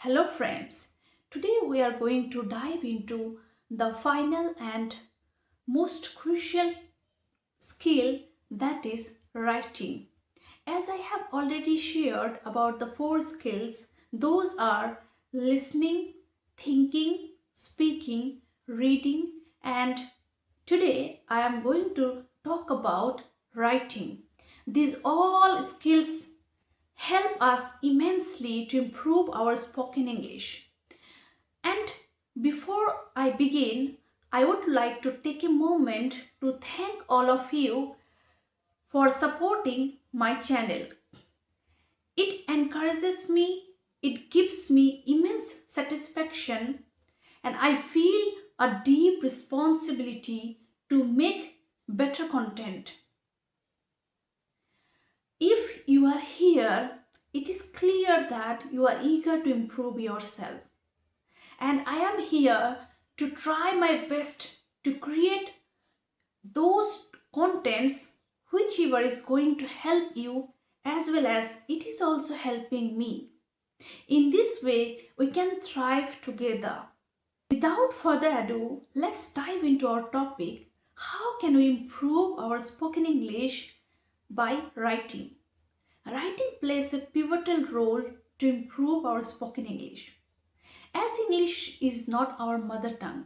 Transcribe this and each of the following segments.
Hello friends, today we are going to dive into the final and most crucial skill, that is writing. As I have already shared about the four skills, those are listening, thinking, speaking, reading, and today I am going to talk about writing. These all skills help us immensely to improve our spoken English. And before I begin, I would like to take a moment to thank all of you for supporting my channel. It encourages me, it gives me immense satisfaction, and I feel a deep responsibility to make better content. If you are here, it is clear that you are eager to improve yourself. And I am here to try my best to create those contents whichever is going to help you as well as it is also helping me. In this way, we can thrive together. Without further ado, let's dive into our topic. How can we improve our spoken English by writing? Writing plays a pivotal role to improve our spoken English. As English is not our mother tongue,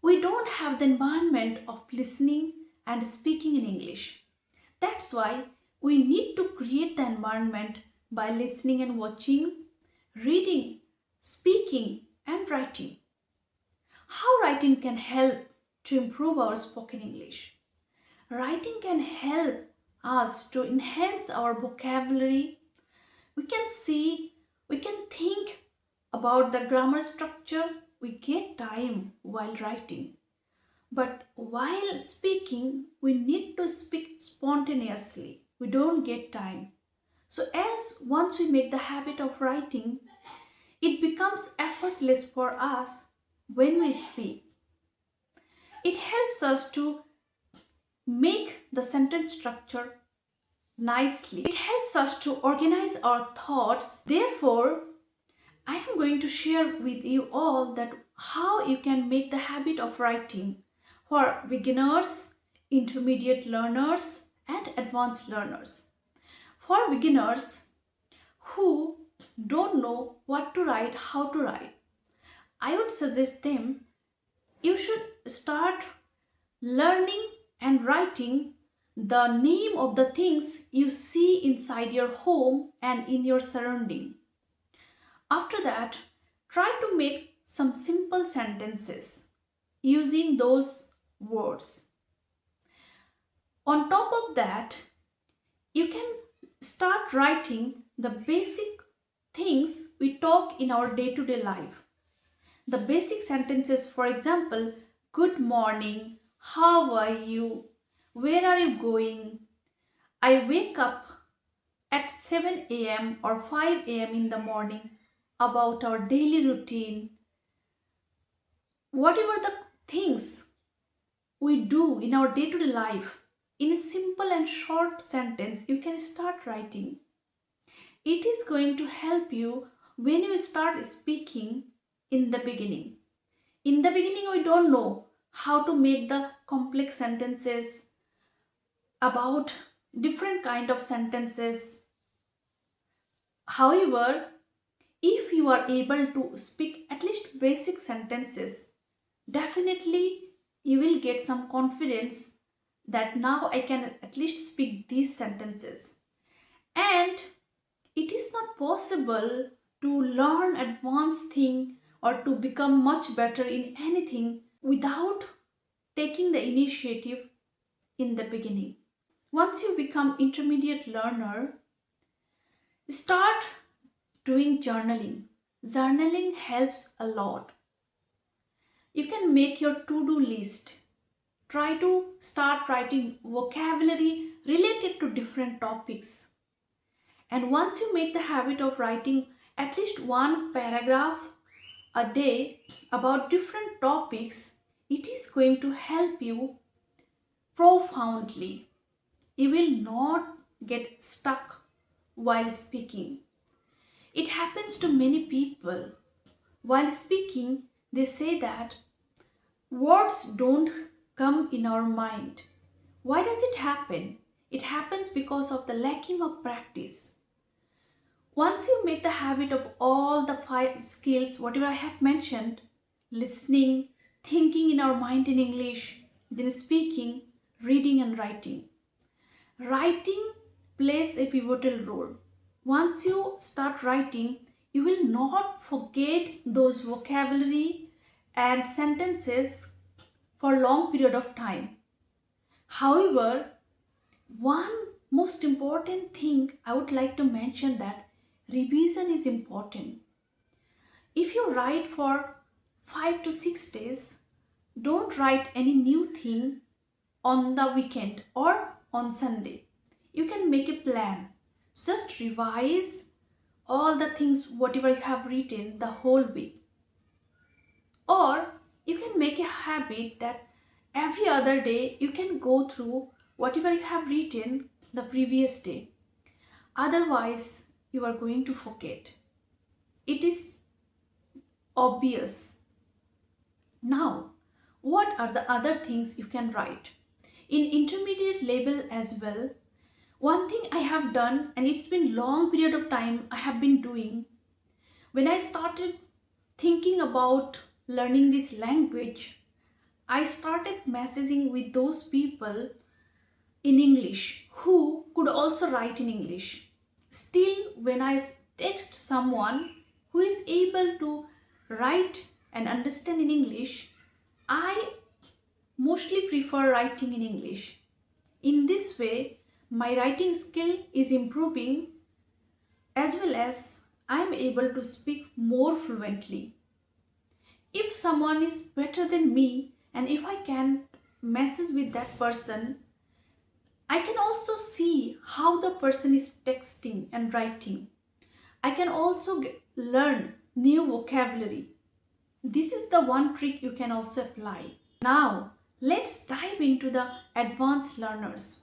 we don't have the environment of listening and speaking in English. That's why we need to create the environment by listening and watching, reading, speaking, and writing. How writing can help to improve our spoken English? Writing can help us to enhance our vocabulary. We can see, we can think about the grammar structure. We get time while writing. But while speaking, we need to speak spontaneously. We don't get time. So as once we make the habit of writing, it becomes effortless for us when we speak. It helps us to make the sentence structure nicely. It helps us to organize our thoughts. Therefore, I am going to share with you all that how you can make the habit of writing for beginners, intermediate learners, and advanced learners. For beginners who don't know what to write, how to write, I would suggest them you should start learning and writing the name of the things you see inside your home and in your surrounding. After that, try to make some simple sentences using those words. On top of that, you can start writing the basic things we talk in our day-to-day life. The basic sentences, for example, good morning, how are you, where are you going, I wake up at 7 a.m. or 5 a.m. in the morning, about our daily routine. Whatever the things we do in our day-to-day life, in a simple and short sentence, you can start writing. It is going to help you when you start speaking in the beginning. In the beginning, we don't know how to make the complex sentences about different kind of sentences. However, if you are able to speak at least basic sentences, definitely you will get some confidence that now I can at least speak these sentences. And it is not possible to learn advanced thing or to become much better in anything without taking the initiative in the beginning. Once you become intermediate learner, start doing journaling. Journaling helps a lot. You can make your to-do list. Try to start writing vocabulary related to different topics. And once you make the habit of writing at least one paragraph a day about different topics, it is going to help you profoundly. You will not get stuck while speaking. It happens to many people. While speaking, they say that words don't come in our mind. Why does it happen? It happens because of the lacking of practice. Once you make the habit of all the 5 skills, whatever I have mentioned, listening, thinking in our mind in English, then speaking, reading, and writing. Writing plays a pivotal role. Once you start writing, you will not forget those vocabulary and sentences for a long period of time. However, one most important thing I would like to mention that revision is important. If you write for 5 to 6 days, don't write any new thing on the weekend or on Sunday. You can make a plan. Just revise all the things whatever you have written the whole week. Or you can make a habit that every other day you can go through whatever you have written the previous day. Otherwise, you are going to forget. It is obvious. Now, what are the other things you can write? In intermediate level as well, one thing I have done, and it's been long period of time I have been doing, when I started thinking about learning this language, I started messaging with those people in English who could also write in English. Still, when I text someone who is able to write and understand in English, I mostly prefer writing in English. In this way, my writing skill is improving as well as I am able to speak more fluently. If someone is better than me and if I can message with that person, I can also see how the person is texting and writing. I can also learn new vocabulary. This is the one trick you can also apply. Now, let's dive into the advanced learners.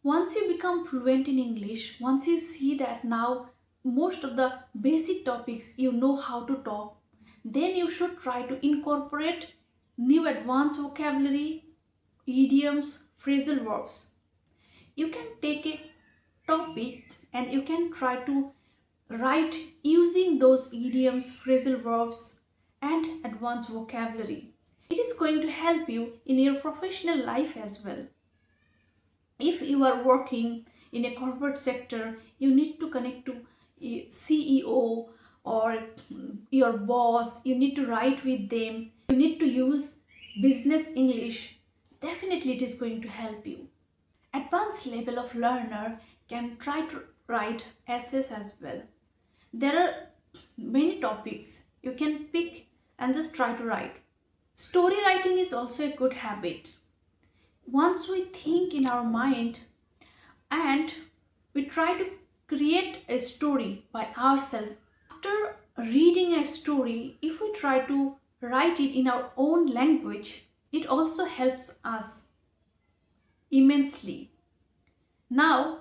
Once you become fluent in English, once you see that now most of the basic topics you know how to talk, then you should try to incorporate new advanced vocabulary, idioms, phrasal verbs. You can take a topic and you can try to write using those idioms, phrasal verbs, and advanced vocabulary. It is going to help you in your professional life as well. If you are working in a corporate sector, you need to connect to CEO or your boss, you need to write with them, you need to use business English. Definitely it is going to help you. Advanced level of learner can try to write essays as well. There are many topics you can pick and just try to write. Story writing is also a good habit. Once we think in our mind and we try to create a story by ourselves, after reading a story, if we try to write it in our own language, it also helps us immensely. Now,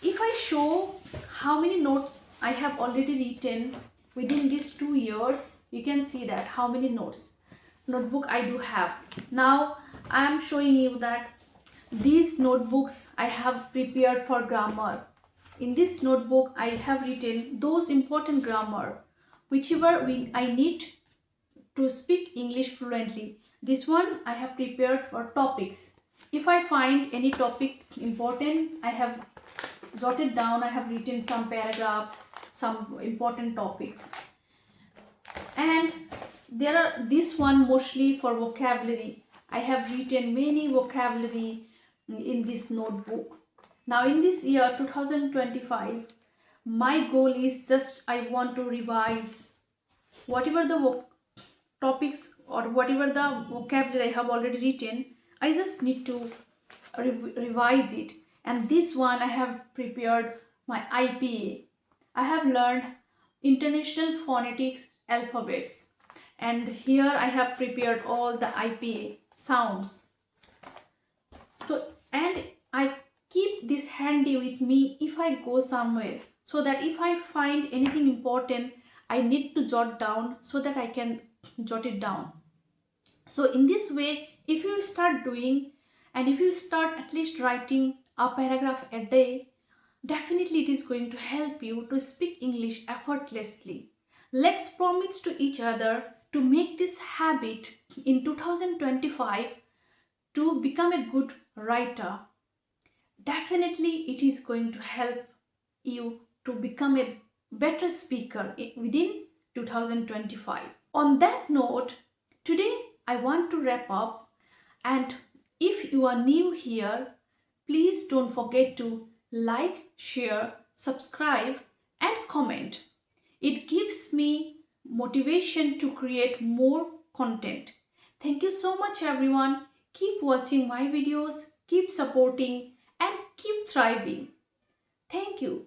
if I show how many notes I have already written within these 2 years, you can see that how many notebook I do have. Now I am showing you that these notebooks I have prepared for grammar. In this notebook I have written those important grammar whichever I need to speak English fluently. This one I have prepared for topics. If I find any topic important, I have jotted down, I have written some paragraphs, some important topics. And there are this one mostly for vocabulary. I have written many vocabulary in this notebook. Now in this year 2025, my goal is just I want to revise whatever the topics or whatever the vocabulary I have already written. I just need to revise it. And this one I have prepared my IPA. I have learned International Phonetics Alphabets. And here I have prepared all the IPA sounds. So, and I keep this handy with me if I go somewhere. so that if I find anything important, I need to jot down so that I can jot it down. So in this way, if you start doing and if you start at least writing a paragraph a day, definitely it is going to help you to speak English effortlessly. Let's promise to each other to make this habit in 2025 to become a good writer. Definitely it is going to help you to become a better speaker within 2025. On that note, today I want to wrap up, and if you are new here, please don't forget to like, share, subscribe and comment. It gives me motivation to create more content. Thank you so much everyone. Keep watching my videos, keep supporting and keep thriving. Thank you.